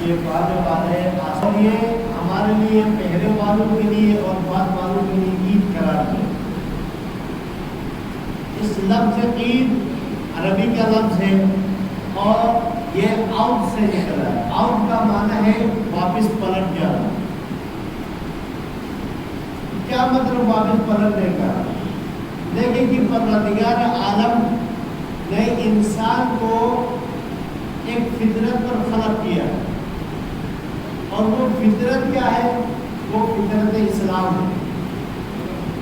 یہ پانے والے آسان یہ ہمارے لیے پہلے والوں کے لیے اور بعد والوں کے لیے عید قرار دیا۔ اس لفظ عید عربی کا لفظ ہے اور یہ آؤٹ سے نکلا ہے۔ آؤٹ کا معنی ہے واپس پلٹ جانا۔ کیا مطلب واپس پلٹنے کا؟ دیکھیں کہ پروردگار عالم نے انسان کو ایک فطرت پر خلق کیا اور وہ فطرت کیا ہے؟ وہ فطرت اسلام ہے۔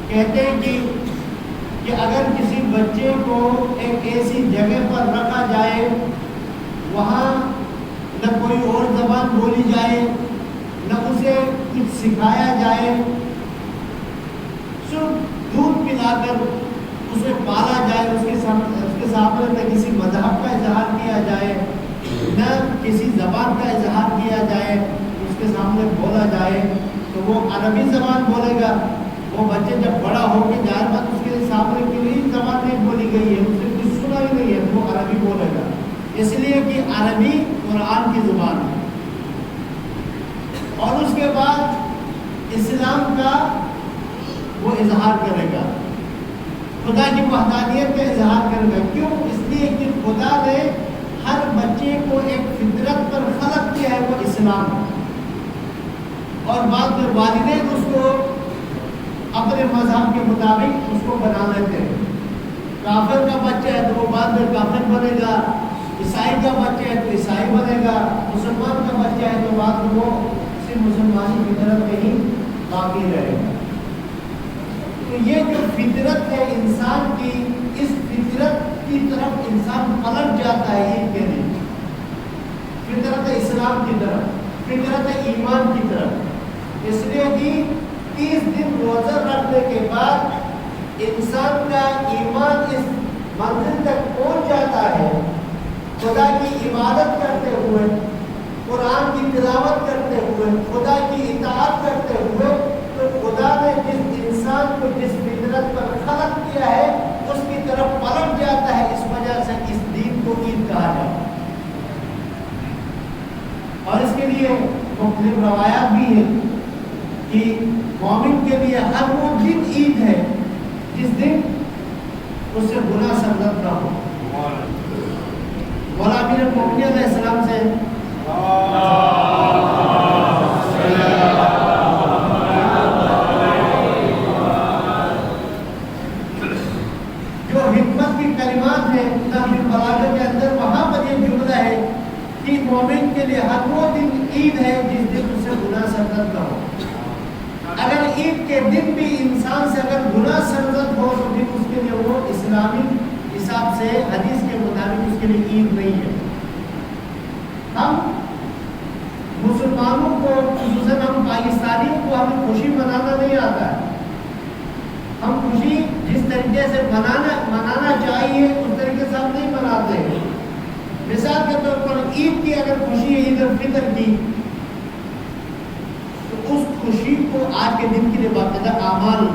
کہتے ہیں کہ اگر کسی بچے کو ایک ایسی جگہ پر رکھا جائے وہاں نہ کوئی اور زبان بولی جائے نہ اسے کچھ سکھایا جائے، صرف دودھ پلا کر اسے پالا جائے، اس کے سامنے نہ کسی مذہب کا اظہار کیا جائے نہ کسی زبان کا اظہار کیا جائے، اس کے سامنے بولا جائے تو وہ عربی زبان بولے گا۔ وہ بچے جب بڑا ہو کے جائے بات اس کے سامنے کے لیے زبان نہیں بولی گئی ہے، اسے کچھ سنا ہی نہیں ہے تو وہ عربی بولے گا، اس لیے کہ عربی قرآن کی زبان ہے۔ اور اس کے بعد اسلام کا وہ اظہار کرے گا، خدا کی وحدانیت کا اظہار کرے گا۔ کیوں؟ اس لیے کہ خدا نے ہر بچے کو ایک فطرت پر خلق کیا ہے، وہ اسلام ہے۔ اور بعد میں والدین اس کو اپنے مذہب کے مطابق اس کو بنا لیتے ہیں۔ کافر کا بچہ ہے تو وہ بعد میں کافر بنے گا، عیسائی کا بچہ ہے تو عیسائی بنے گا، مسلمان کا بچہ ہے تو بعد میں وہ صرف مسلمانی فطرت میں ہی باقی رہے گا۔ تو یہ جو فطرت ہے انسان کی، اس فطرت کی طرف انسان پلٹ جاتا ہے عید کے دن، فطرت اسلام کی طرف، فطرت ایمان کی طرف۔ اس لیے کہ 30 دن روزہ رکھنے کے بعد انسان کا ایمان اس منزل تک پہنچ جاتا ہے، خدا کی عبادت کرتے ہوئے، قرآن کی تلاوت کرتے ہوئے، خدا کی اطاعت کرتے ہوئے، تو خدا نے جس انسان کو جس فطرت پر خلق کیا ہے اس کی طرف پلٹ جاتا ہے۔ اس وجہ سے اس دین کو عید کہا جاتا ہے۔ اور اس کے لیے مختلف روایات بھی ہیں کہ مومن کے لیے ہر وہ دن عید ہے جس دن اس سے گناہ سرزد نہ ہو۔ مولا امیر المومنین علیہ السلام سے جو حکمت کی کلمات ہیں نحو البلاغہ کے اندر، وہاں پر یہ جملہ ہے کہ مومن کے لیے ہر وہ دن عید ہے جس دن اس سے گناہ سرزد نہ ہو۔ اگر عید کے دن بھی انسان سے اگر گناہ سرزد ہو تو پھر اس کے لیے وہ اسلامی حساب سے حدیث کے مطابق اس کے لیے عید نہیں ہے۔ ہم مسلمانوں کو، خصوصاً ہم پاکستانیوں کو، ہمیں خوشی منانا نہیں آتا ہے۔ ہم خوشی جس طریقے سے منانا چاہیے اس طریقے سے ہم نہیں مناتے ہیں۔ مثال کے طور پر عید کی اگر خوشی ہے عید الفطر کی، اس خوشی کو آج کے دن کے لیے باقاعدہ اعمال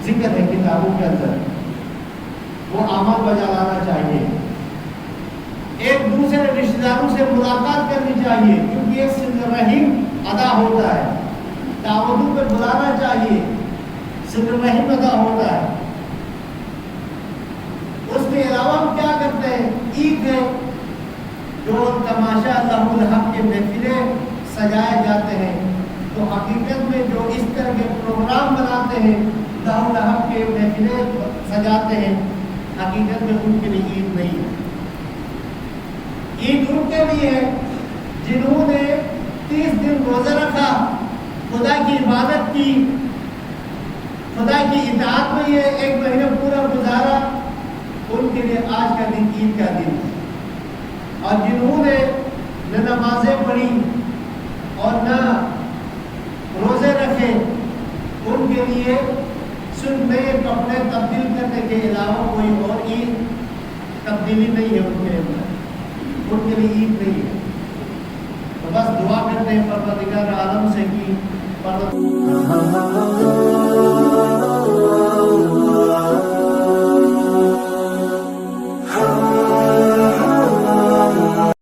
ذکر ہے کتابوں کے اندر، وہ اعمال بجا لانا چاہیے۔ ایک دوسرے رشتہ داروں سے ملاقات کرنی چاہیے کیونکہ یہ صلہ رحم ادا ہوتا ہے، دعوتوں پہ بلانا چاہیے، صلہ رحم ادا ہوتا ہے۔ اس کے علاوہ ہم کیا کرتے ہیں؟ عید میں جو تماشا اللہ الحق کے محفلیں سجائے جاتے ہیں، تو حقیقت میں جو اس طرح کے پروگرام بناتے ہیں، اللہ الحق کے محفلیں سجاتے ہیں، حقیقت میں ان کے لیے عید نہیں ہے۔ عید ان کے لیے ہے جنہوں نے 30 دن روزہ رکھا، خدا کی عبادت کی، خدا کی اطاعت میں یہ 1 مہینہ پورا گزارا، ان کے لیے آج کا دن عید کا دن ہے۔ اور جنہوں نے نہ نمازیں پڑھی اور نہ روزے رکھے، ان کے لیے صرف نئے کپڑے تبدیل کرنے کے علاوہ کوئی اور عید تبدیلی نہیں ہے ان کے اندر، ان کے لیے عید نہیں ہے۔ تو بس دعا کرتے ہیں پروردگار عالم سے کہ